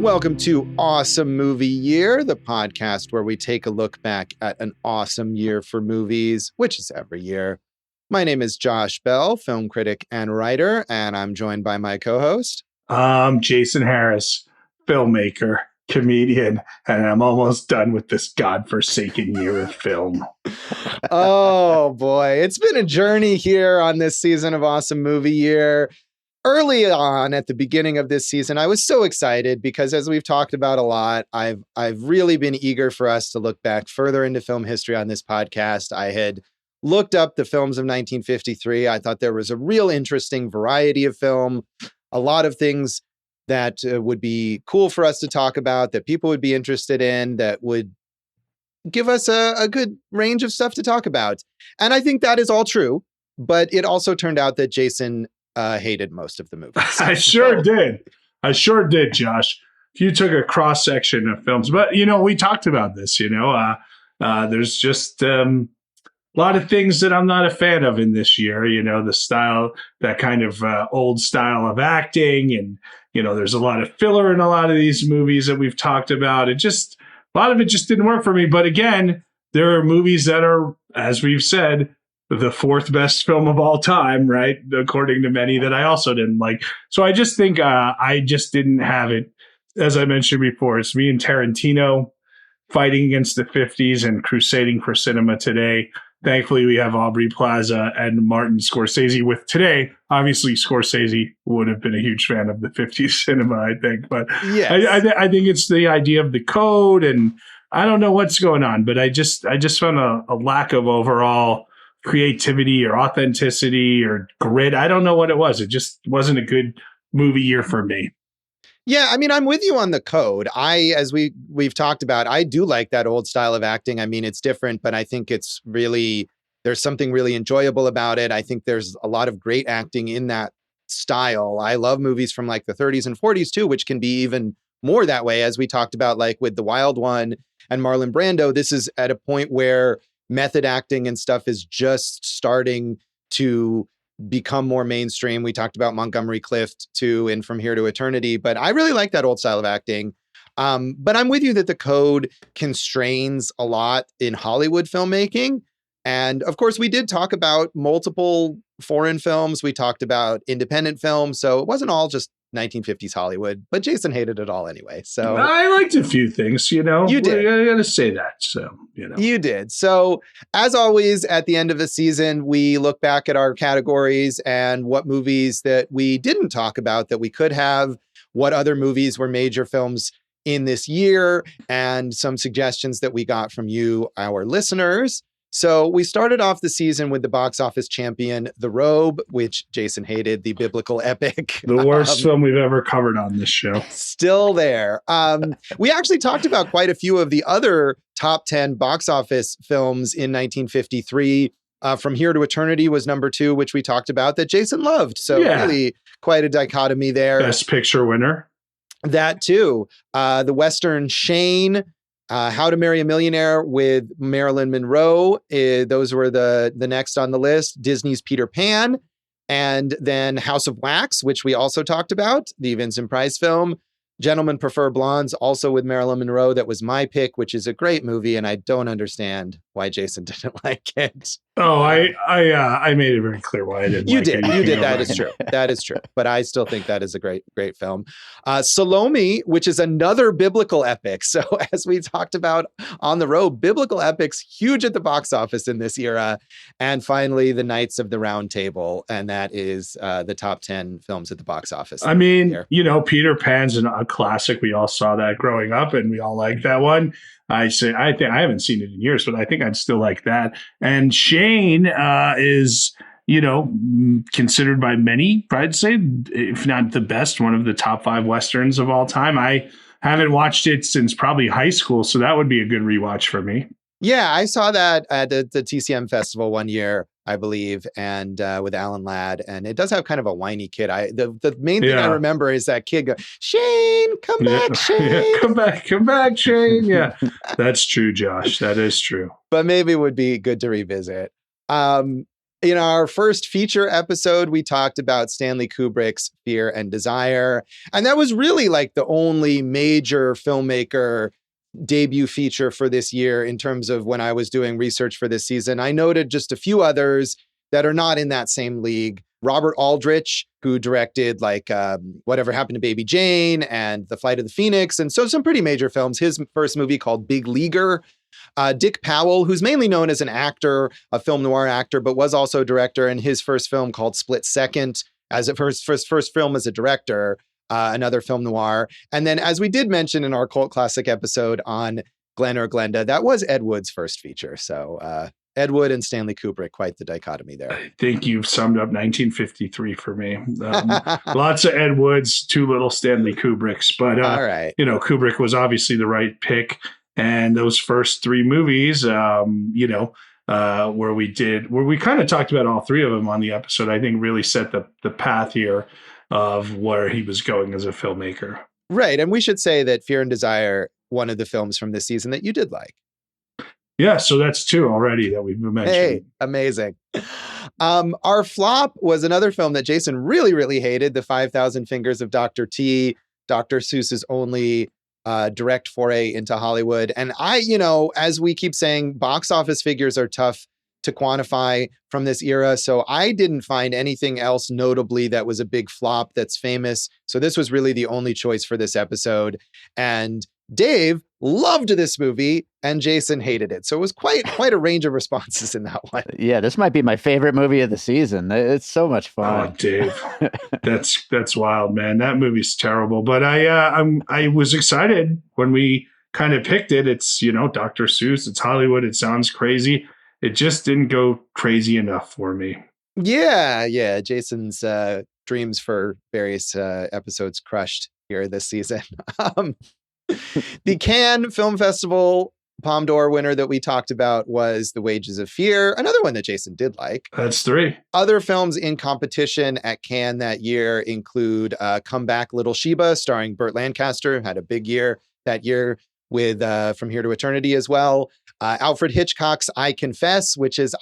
Welcome to Awesome Movie Year, the podcast where we take a look back at an awesome year for movies, which is every year. My name is Josh Bell, film critic and writer, and I'm joined by my co-host. I'm Jason Harris, filmmaker, comedian, and I'm almost done with this godforsaken year of film. Oh boy, it's been a journey here on this season of Awesome Movie Year. Early on at the beginning of this season, I was so excited because, as we've talked about a lot, I've really been eager for us to look back further into film history on this podcast. I had looked up the films of 1953. I thought there was a real interesting variety of film, a lot of things that would be cool for us to talk about, that people would be interested in, that would give us a good range of stuff to talk about. And I think that is all true, but it also turned out that Jason hated most of the movies. I sure did, Josh. If you took a cross section of films, but we talked about this. There's just a lot of things that I'm not a fan of in this year. The style, that kind of old style of acting, and there's a lot of filler in a lot of these movies that we've talked about. A lot of it just didn't work for me. But again, there are movies that are, as we've said, the fourth best film of all time, right? According to many, that I also didn't like. So I just think I just didn't have it. As I mentioned before, it's me and Tarantino fighting against the 50s and crusading for cinema today. Thankfully, we have Aubrey Plaza and Martin Scorsese with today. Obviously, Scorsese would have been a huge fan of the 50s cinema, I think. But yes. I think it's the idea of the code, and I don't know what's going on, but I just found a lack of overall creativity or authenticity or grit. I don't know what it was. It just wasn't a good movie year for me. Yeah, I mean, I'm with you on the code. As we've talked about, I do like that old style of acting. I mean, it's different, but I think it's really, there's something really enjoyable about it. I think there's a lot of great acting in that style. I love movies from like the 30s and 40s too, which can be even more that way, as we talked about, like with The Wild One and Marlon Brando. This is at a point where method acting and stuff is just starting to become more mainstream. We talked about Montgomery Clift too, and From Here to Eternity, but I really like that old style of acting. But I'm with you that the code constrains a lot in Hollywood filmmaking. And of course, we did talk about multiple foreign films. We talked about independent films. So it wasn't all just 1950s Hollywood, but Jason hated it all anyway. So I liked a few things, You did. I got to say that. So, You did. So as always, at the end of the season, we look back at our categories and what movies that we didn't talk about that we could have, what other movies were major films in this year, and some suggestions that we got from you, our listeners. So we started off the season with the box office champion, The Robe, which Jason hated, the biblical epic. The worst film we've ever covered on this show. Still there. We actually talked about quite a few of the other top 10 box office films in 1953. From Here to Eternity was number 2, which we talked about, that Jason loved. So really quite a dichotomy there. Best picture winner. That too. The Western Shane, How to Marry a Millionaire with Marilyn Monroe. Those were the next on the list. Disney's Peter Pan. And then House of Wax, which we also talked about, the Vincent Price film. Gentlemen Prefer Blondes, also with Marilyn Monroe. That was my pick, which is a great movie, and I don't understand why Jason didn't like it. Oh, I made it very clear why I didn't. You did. That is true. That is true. But I still think that is a great film. Salome, which is another biblical epic. So as we talked about on The Road, biblical epics huge at the box office in this era. And finally, The Knights of the Round Table, and that is the top 10 films at the box office. I mean, Peter Pan's a classic. We all saw that growing up, and we all liked that one. I think I haven't seen it in years, but I think I'd still like that. And Shane is, considered by many, I'd say, if not the best, one of the top 5 Westerns of all time. I haven't watched it since probably high school, so that would be a good rewatch for me. Yeah, I saw that at the TCM festival one year, I believe, and with Alan Ladd, and it does have kind of a whiny kid. The main thing I remember is that kid go, Shane, come back, Shane. Come back, Shane. Yeah, that's true, Josh. That is true. But maybe it would be good to revisit. In our first feature episode, we talked about Stanley Kubrick's Fear and Desire. And that was really like the only major filmmaker debut feature for this year in terms of when I was doing research for this season. I noted just a few others that are not in that same league. Robert Aldrich, who directed like Whatever Happened to Baby Jane and The Flight of the Phoenix, and so some pretty major films. His first movie called Big Leaguer. Dick Powell, who's mainly known as an actor, a film noir actor, but was also a director in his first film called Split Second, as a first film as a director, another film noir. And then, as we did mention in our cult classic episode on Glenn or Glenda, that was Ed Wood's first feature. So Ed Wood and Stanley Kubrick, quite the dichotomy there. I think you've summed up 1953 for me. Lots of Ed Woods, too little Stanley Kubricks. But, all right. Kubrick was obviously the right pick. And those first three movies, where we kind of talked about all three of them on the episode, I think really set the path here of where he was going as a filmmaker. Right. And we should say that Fear and Desire, one of the films from this season that you did like. Yeah, so that's two already that we've mentioned. Hey, amazing. Our flop was another film that Jason really, really hated, The 5,000 Fingers of Dr. T, Dr. Seuss's only direct foray into Hollywood. And as we keep saying, box office figures are tough to quantify from this era. So I didn't find anything else notably that was a big flop that's famous. So this was really the only choice for this episode. And Dave loved this movie and Jason hated it. So it was quite a range of responses in that one. Yeah, this might be my favorite movie of the season. It's so much fun. Oh, Dave, that's wild, man. That movie's terrible. But I was excited when we kind of picked it. It's Dr. Seuss. It's Hollywood. It sounds crazy. It just didn't go crazy enough for me. Yeah. Jason's dreams for various episodes crushed here this season. The Cannes Film Festival Palme d'Or winner that we talked about was The Wages of Fear, another one that Jason did like. That's three. Other films in competition at Cannes that year include Come Back, Little Sheba, starring Burt Lancaster, had a big year that year with From Here to Eternity as well. Alfred Hitchcock's I Confess, which is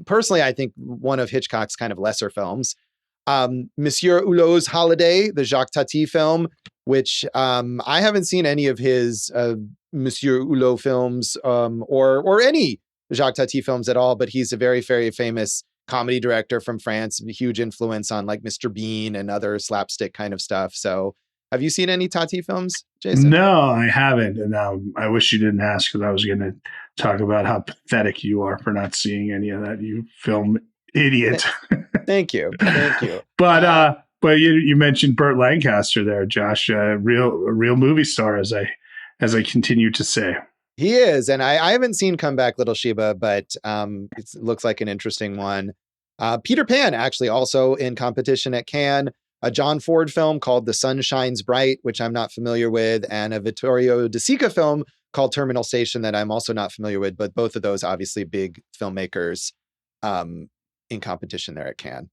personally, I think, one of Hitchcock's kind of lesser films. Monsieur Hulot's Holiday, the Jacques Tati film, which I haven't seen any of his Monsieur Hulot films or any Jacques Tati films at all, but he's a very, very famous comedy director from France, a huge influence on like Mr. Bean and other slapstick kind of stuff. So have you seen any Tati films, Jason? No, I haven't. And I wish you didn't ask because I was going to talk about how pathetic you are for not seeing any of that, you film idiot. Thank you. But you mentioned Burt Lancaster there, Josh, a real movie star, as I continue to say. He is, and I haven't seen Come Back, Little Sheba, but it looks like an interesting one. Peter Pan, actually, also in competition at Cannes. A John Ford film called The Sun Shines Bright, which I'm not familiar with, and a Vittorio De Sica film called Terminal Station that I'm also not familiar with, but both of those obviously big filmmakers in competition there at Cannes.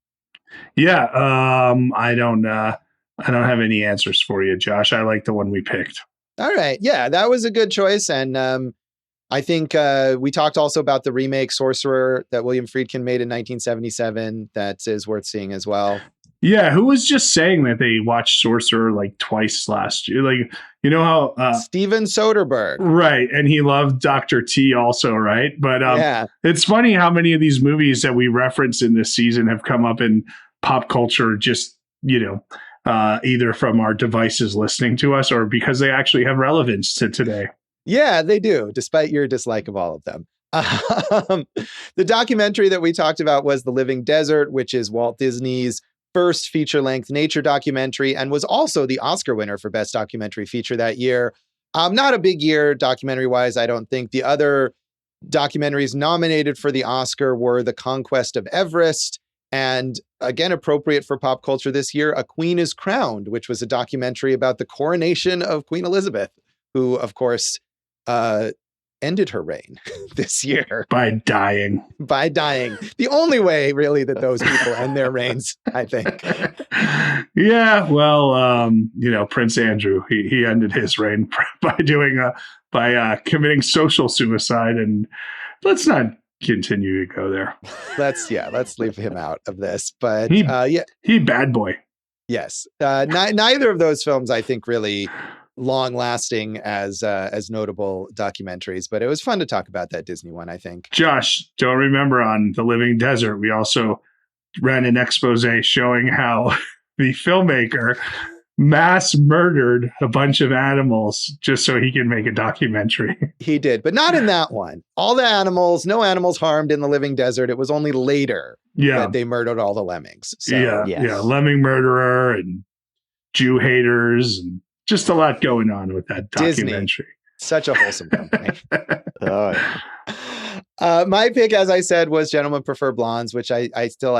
Yeah, I don't have any answers for you, Josh. I like the one we picked. All right. Yeah, that was a good choice. And I think we talked also about the remake Sorcerer that William Friedkin made in 1977. That is worth seeing as well. Yeah, who was just saying that they watched Sorcerer like twice last year? Like, you know how Steven Soderbergh, right? And he loved Dr. T also, right? But yeah, it's funny how many of these movies that we referenced in this season have come up in pop culture, just either from our devices listening to us or because they actually have relevance to today. Yeah, they do, despite your dislike of all of them. The documentary that we talked about was The Living Desert, which is Walt Disney's first feature-length nature documentary and was also the Oscar winner for Best Documentary Feature that year. Not a big year documentary-wise, I don't think. The other documentaries nominated for the Oscar were The Conquest of Everest and, again, appropriate for pop culture this year, A Queen is Crowned, which was a documentary about the coronation of Queen Elizabeth, who, of course, ended her reign this year. By dying. The only way, really, that those people end their reigns, I think. Yeah, well, Prince Andrew, he ended his reign by committing social suicide. And let's not continue to go there. Let's leave him out of this. But he bad boy. Yes. Neither of those films, I think, really long lasting as notable documentaries, but it was fun to talk about that Disney one, I think. Josh, don't remember on The Living Desert, we also ran an expose showing how the filmmaker mass murdered a bunch of animals just so he can make a documentary. He did, but not in that one. All the animals, no animals harmed in The Living Desert. It was only later that they murdered all the lemmings. So, lemming murderer and Jew haters and just a lot going on with that documentary. Disney, such a wholesome company. My pick, as I said, was Gentlemen Prefer Blondes, which I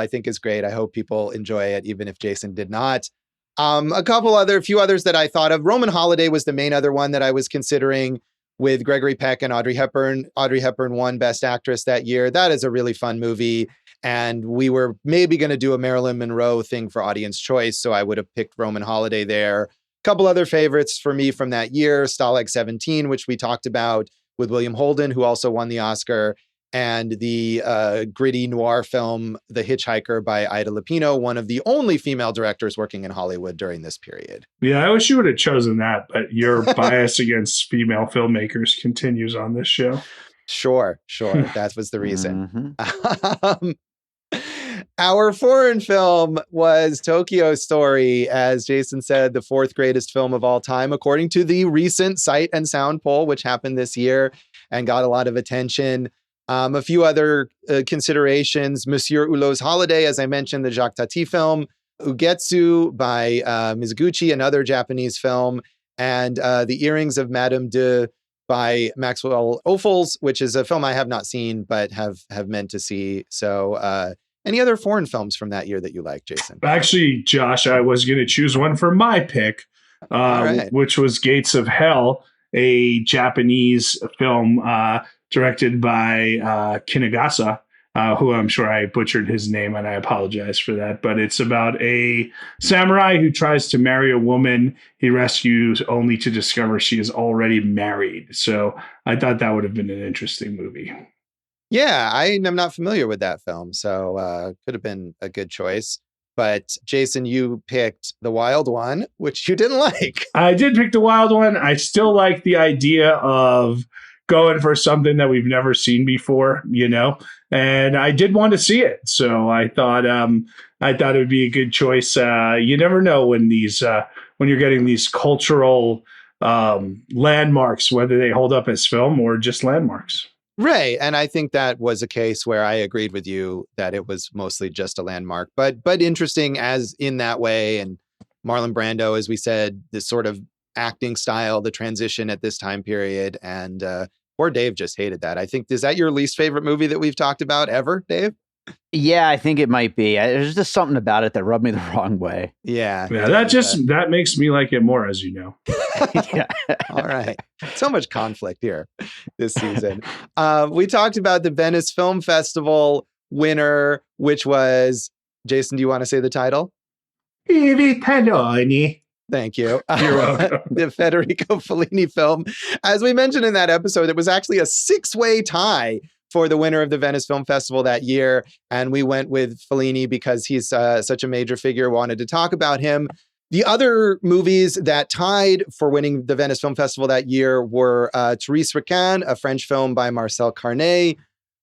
think is great. I hope people enjoy it, even if Jason did not. A few others that I thought of. Roman Holiday was the main other one that I was considering, with Gregory Peck and Audrey Hepburn. Audrey Hepburn won Best Actress that year. That is a really fun movie. And we were maybe going to do a Marilyn Monroe thing for Audience Choice, so I would have picked Roman Holiday there. A couple other favorites for me from that year, Stalag 17, which we talked about with William Holden, who also won the Oscar, and the gritty noir film, The Hitchhiker by Ida Lupino, one of the only female directors working in Hollywood during this period. Yeah, I wish you would have chosen that, but your bias against female filmmakers continues on this show. Sure. That was the reason. Our foreign film was Tokyo Story, as Jason said, the fourth greatest film of all time, according to the recent Sight and Sound poll, which happened this year and got a lot of attention. A few other considerations: Monsieur Hulot's Holiday, as I mentioned, the Jacques Tati film, Ugetsu by Mizuguchi, another Japanese film, and The Earrings of Madame de by Maxwell Ophuls, which is a film I have not seen, but have meant to see. So any other foreign films from that year that you like, Jason? Actually, Josh, I was going to choose one for my pick, which was Gates of Hell, a Japanese film directed by Kinagasa, who I'm sure I butchered his name, and I apologize for that. But it's about a samurai who tries to marry a woman he rescues only to discover she is already married. So I thought that would have been an interesting movie. Yeah, I am not familiar with that film, so could have been a good choice. But Jason, you picked The Wild One, which you didn't like. I did pick The Wild One. I still like the idea of going for something that we've never seen before, and I did want to see it. So I thought it would be a good choice. You never know when you're getting these cultural landmarks, whether they hold up as film or just landmarks. Right. And I think that was a case where I agreed with you that it was mostly just a landmark, but interesting as in that way. And Marlon Brando, as we said, this sort of acting style, the transition at this time period. And poor Dave just hated that. I think, is that your least favorite movie that we've talked about ever, Dave? Yeah, I think it might be. There's just something about it that rubbed me the wrong way. Yeah. That makes me like it more, as you know. Yeah. All right. So much conflict here this season. We talked about the Venice Film Festival winner, which was, Jason, do you want to say the title? I Vitelloni. Thank you. You're welcome. The Federico Fellini film. As we mentioned in that episode, it was actually a 6-way tie for the winner of the Venice Film Festival that year. And we went with Fellini because he's such a major figure, wanted to talk about him. The other movies that tied for winning the Venice Film Festival that year were Therese Raquin, a French film by Marcel Carnet,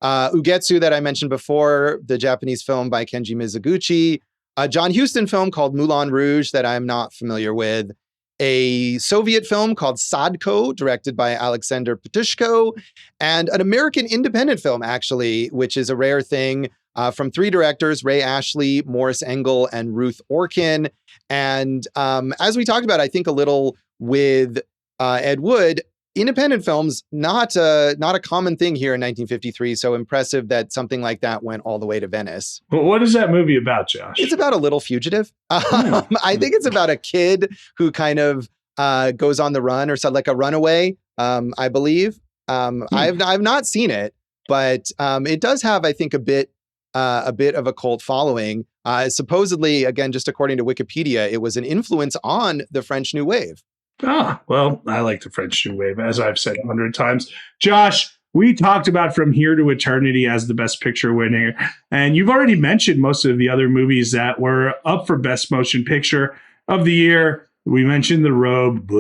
Ugetsu, that I mentioned before, the Japanese film by Kenji Mizoguchi, a John Huston film called Moulin Rouge that I'm not familiar with, a Soviet film called Sadko, directed by Alexander Petushko, and an American independent film, actually, which is a rare thing, from 3 directors, Ray Ashley, Morris Engel, and Ruth Orkin. And as we talked about, I think a little with Ed Wood, independent films, not a common thing here in 1953. So impressive that something like that went all the way to Venice. Well, what is that movie about, Josh? It's about a little fugitive. I think it's about a kid who kind of goes on the run, or so, like a runaway, I believe. I've not seen it, but it does have, I think, a bit of a cult following. Supposedly, again, just according to Wikipedia, it was an influence on the French New Wave. Well, I like the French New Wave, as I've said 100 times. Josh, we talked about From Here to Eternity as the Best Picture winner. And you've already mentioned most of the other movies that were up for Best Motion Picture of the year. We mentioned The Robe,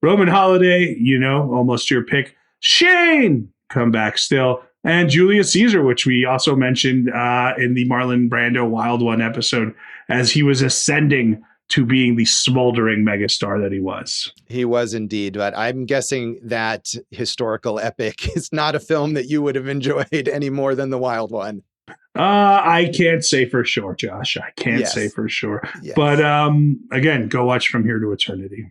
Roman Holiday, almost your pick. Shane, come back still. And Julius Caesar, which we also mentioned in the Marlon Brando Wild One episode, as he was ascending to being the smoldering megastar that he was. He was indeed, but I'm guessing that historical epic is not a film that you would have enjoyed any more than The Wild One. I can't say for sure, Josh. I can't say for sure. Yes. But again, go watch From Here to Eternity.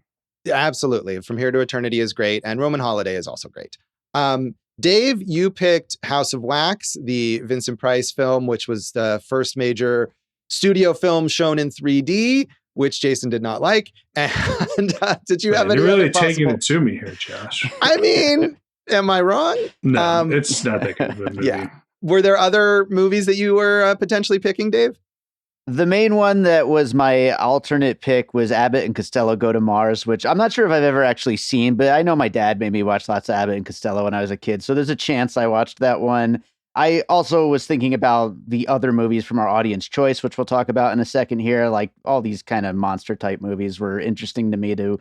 Absolutely. From Here to Eternity is great. And Roman Holiday is also great. Dave, you picked House of Wax, the Vincent Price film, which was the first major studio film shown in 3D, which Jason did not like. And did you have any? You're really taking it to me here, Josh. I mean, am I wrong? No, it's not that good of a movie. Yeah. Were there other movies that you were potentially picking, Dave? The main one that was my alternate pick was Abbott and Costello Go to Mars, which I'm not sure if I've ever actually seen, but I know my dad made me watch lots of Abbott and Costello when I was a kid. So there's a chance I watched that one. I also was thinking about the other movies from our audience choice, which we'll talk about in a second here. Like all these kind of monster type movies were interesting to me to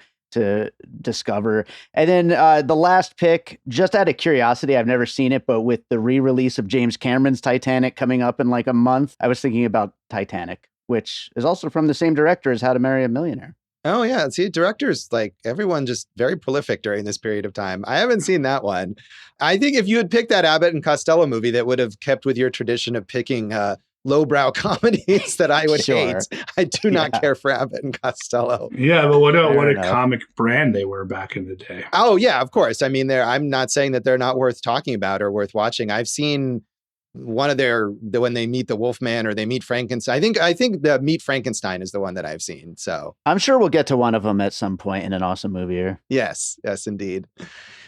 discover. And then the last pick, just out of curiosity, I've never seen it, but with the re-release of James Cameron's Titanic coming up in like a month, I was thinking about Titanic, which is also from the same director as How to Marry a Millionaire. Oh, yeah. See, directors, like everyone just very prolific during this period of time. I haven't seen that one. I think if you had picked that Abbott and Costello movie, that would have kept with your tradition of picking lowbrow comedies that I would hate. I do not care for Abbott and Costello. Yeah, but what a comic brand they were back in the day. Oh, yeah, of course. I mean, I'm not saying that they're not worth talking about or worth watching. I've seen one of when they meet the Wolfman or they meet Frankenstein. I think the Meet Frankenstein is the one that I've seen. So I'm sure we'll get to one of them at some point in an awesome movie here. Yes, indeed.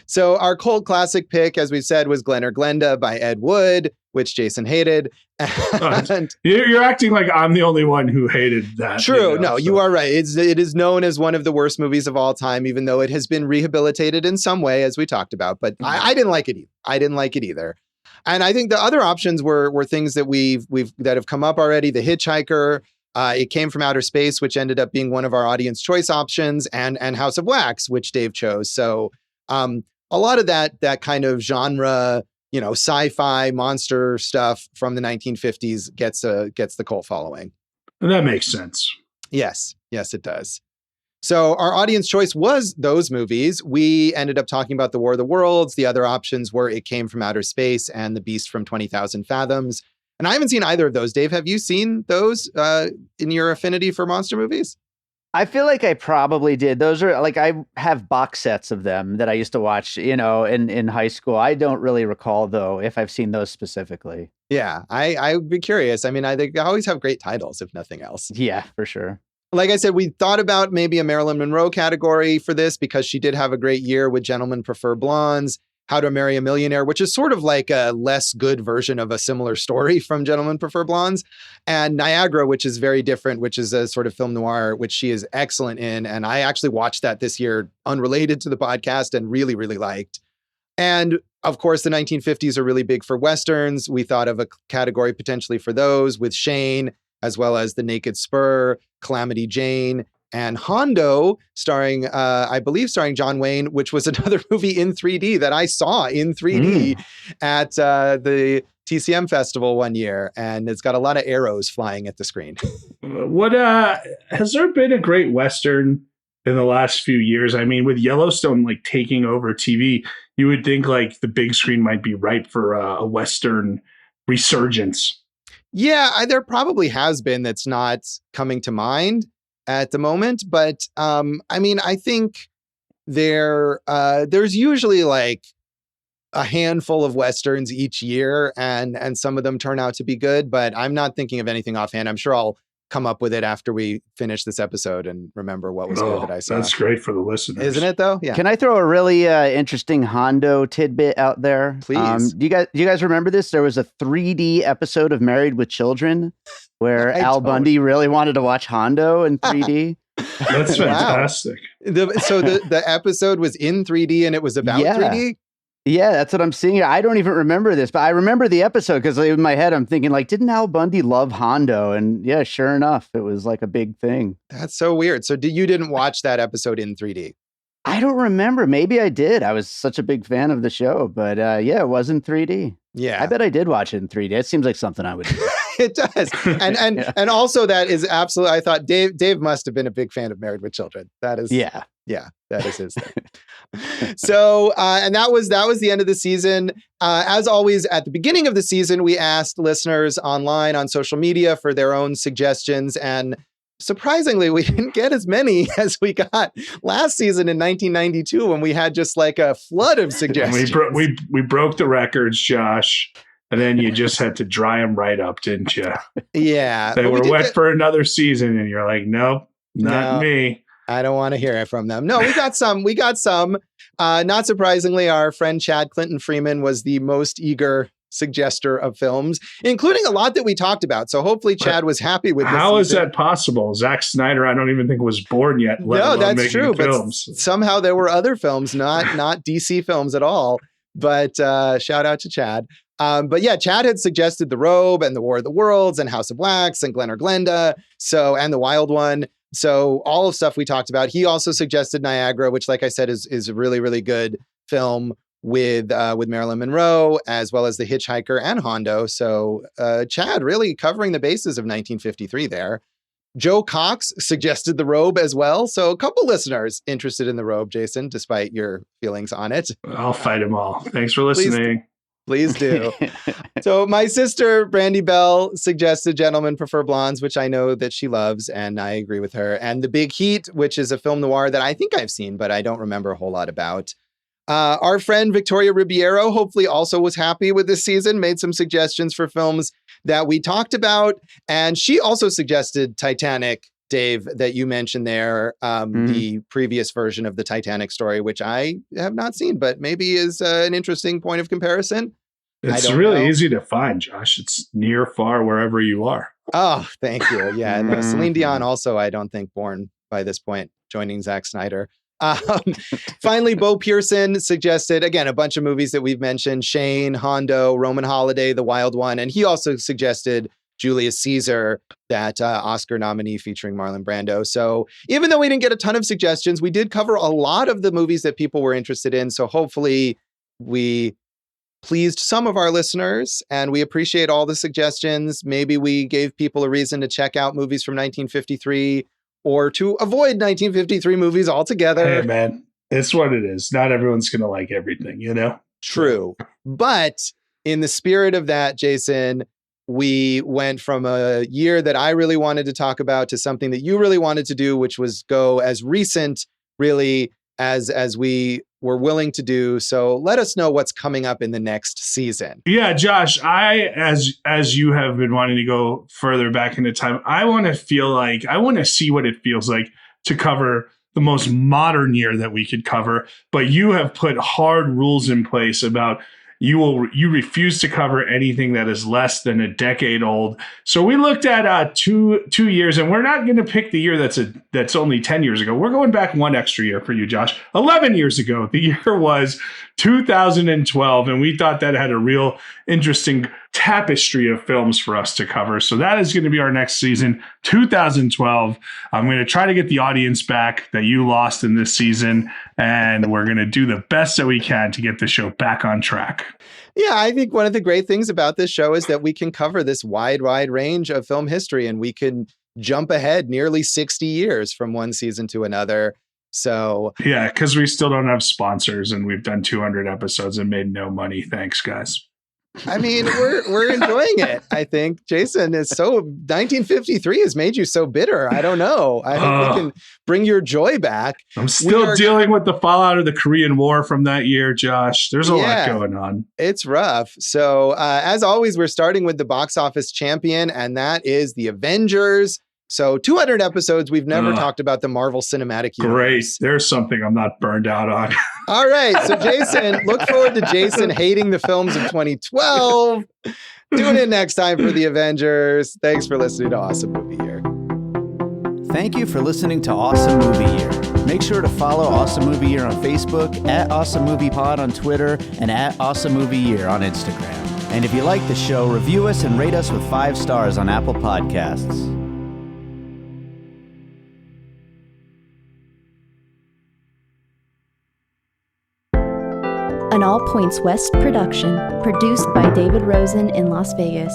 So our cult classic pick, as we said, was Glen or Glenda by Ed Wood, which Jason hated. And you're acting like I'm the only one who hated that. True. No, you are right. It is known as one of the worst movies of all time, even though it has been rehabilitated in some way, as we talked about. But I didn't like it either. I didn't like it either. And I think the other options were things that we've that have come up already. The Hitchhiker, It Came from Outer Space, which ended up being one of our audience choice options, and House of Wax, which Dave chose. So a lot of that kind of genre, sci-fi monster stuff from the 1950s gets the cult following. And that makes sense. Yes, it does. So our audience choice was those movies. We ended up talking about The War of the Worlds. The other options were It Came from Outer Space and The Beast from 20,000 Fathoms. And I haven't seen either of those. Dave, have you seen those in your affinity for monster movies? I feel like I probably did. Those are like, I have box sets of them that I used to watch, in high school. I don't really recall, though, if I've seen those specifically. Yeah, I would be curious. I mean, they always have great titles, if nothing else. Yeah, for sure. Like I said, we thought about maybe a Marilyn Monroe category for this because she did have a great year with Gentlemen Prefer Blondes, How to Marry a Millionaire, which is sort of like a less good version of a similar story from Gentlemen Prefer Blondes, and Niagara, which is very different, which is a sort of film noir, which she is excellent in. And I actually watched that this year, unrelated to the podcast, and really, really liked. And of course, the 1950s are really big for Westerns. We thought of a category potentially for those with Shane, as well as The Naked Spur, Calamity Jane, and Hondo, starring John Wayne, which was another movie in 3D that I saw in 3D at the TCM festival one year. And it's got a lot of arrows flying at the screen. Has there been a great Western in the last few years? I mean, with Yellowstone like taking over TV, you would think like the big screen might be ripe for a Western resurgence. Yeah, there probably has been that's not coming to mind at the moment. But I mean, I think there's usually like a handful of Westerns each year, and some of them turn out to be good. But I'm not thinking of anything offhand. I'm sure I'll come up with it after we finish this episode and remember what was good that I saw. That's great for the listeners. Isn't it, though? Yeah. Can I throw a really interesting Hondo tidbit out there? Please. Do you guys remember this? There was a 3D episode of Married with Children where Al Bundy really wanted to watch Hondo in 3D. That's fantastic. So the episode was in 3D and it was about 3D? Yeah, that's what I'm seeing. I don't even remember this, but I remember the episode because in my head I'm thinking like, didn't Al Bundy love Hondo? And yeah, sure enough, it was like a big thing. That's so weird. So you didn't watch that episode in 3D? I don't remember. Maybe I did. I was such a big fan of the show, but yeah, it was in 3D. Yeah. I bet I did watch it in 3D. It seems like something I would do. It does. And also that is absolutely, I thought Dave must have been a big fan of Married with Children. That is that is his thing. So and that was the end of the season. As always, at the beginning of the season, we asked listeners online on social media for their own suggestions, and surprisingly, we didn't get as many as we got last season in 1992 when we had just like a flood of suggestions. We broke the records, Josh. And then you just had to dry them right up, didn't you? Yeah. They were wet for another season, and you're like, nope, not me. I don't want to hear it from them. No, we got some. Not surprisingly, our friend Chad Clinton Freeman was the most eager suggester of films, including a lot that we talked about. So hopefully Chad was happy with this. How is that possible? Zack Snyder, I don't even think was born yet. No, that's true. Films. But somehow there were other films, not DC films at all. But shout out to Chad. But yeah, Chad had suggested The Robe and The War of the Worlds and House of Wax and Glen or Glenda. And The Wild One. So all of stuff we talked about. He also suggested Niagara, which, like I said, is a really, really good film with Marilyn Monroe, as well as The Hitchhiker and Hondo. So Chad really covering the bases of 1953 there. Joe Cox suggested The Robe as well. So a couple listeners interested in The Robe, Jason, despite your feelings on it. I'll fight them all. Thanks for listening. Please do. So my sister, Brandy Bell, suggested Gentlemen Prefer Blondes, which I know that she loves, and I agree with her. And The Big Heat, which is a film noir that I think I've seen, but I don't remember a whole lot about. Our friend Victoria Ribeiro hopefully also was happy with this season, made some suggestions for films that we talked about. And she also suggested Titanic, Dave, that you mentioned there, the previous version of the Titanic story, which I have not seen, but maybe is an interesting point of comparison. It's really easy to find, Josh. It's near, far, wherever you are. Oh, thank you. Yeah. And Celine Dion also, I don't think, born by this point, joining Zack Snyder. Finally, Bo Pearson suggested, again, a bunch of movies that we've mentioned: Shane, Hondo, Roman Holiday, The Wild One. And he also suggested Julius Caesar, that Oscar nominee featuring Marlon Brando. So even though we didn't get a ton of suggestions, we did cover a lot of the movies that people were interested in. So hopefully we pleased some of our listeners, and we appreciate all the suggestions. Maybe we gave people a reason to check out movies from 1953 or to avoid 1953 movies altogether. Hey, man, it's what it is. Not everyone's going to like everything, you know? True. But in the spirit of that, Jason, we went from a year that I really wanted to talk about to something that you really wanted to do, which was go as recent, really, as we were willing to do. So let us know what's coming up in the next season. Yeah, Josh, as you have been wanting to go further back into time, I want to see what it feels like to cover the most modern year that we could cover. But you have put hard rules in place about you refuse to cover anything that is less than a decade old. So we looked at 2 years, and we're not going to pick the year that's only 10 years ago. We're going back one extra year for you, Josh. 11 years ago, the year was 2012, and we thought that had a real interesting tapestry of films for us to cover. So that is going to be our next season, 2012. I'm going to try to get the audience back that you lost in this season, and we're going to do the best that we can to get the show back on track. Yeah, I think one of the great things about this show is that we can cover this wide range of film history, and we can jump ahead nearly 60 years from one season to another. So yeah, because we still don't have sponsors, and we've done 200 episodes and made no money. Thanks, guys. I mean, we're enjoying it. I think Jason is 1953 has made you so bitter. I don't know. I hope we can bring your joy back. I'm still dealing with the fallout of the Korean War from that year, Josh. There's a lot going on. It's rough. So as always, we're starting with the box office champion, and that is the Avengers. So 200 episodes, we've never talked about the Marvel Cinematic Universe. Great. There's something I'm not burned out on. All right. So Jason, look forward to Jason hating the films of 2012. Tune in next time for the Avengers. Thanks for listening to Awesome Movie Year. Thank you for listening to Awesome Movie Year. Make sure to follow Awesome Movie Year on Facebook, at Awesome Movie Pod on Twitter, and at Awesome Movie Year on Instagram. And if you like the show, review us and rate us with 5 stars on Apple Podcasts. An All Points West production, produced by David Rosen in Las Vegas.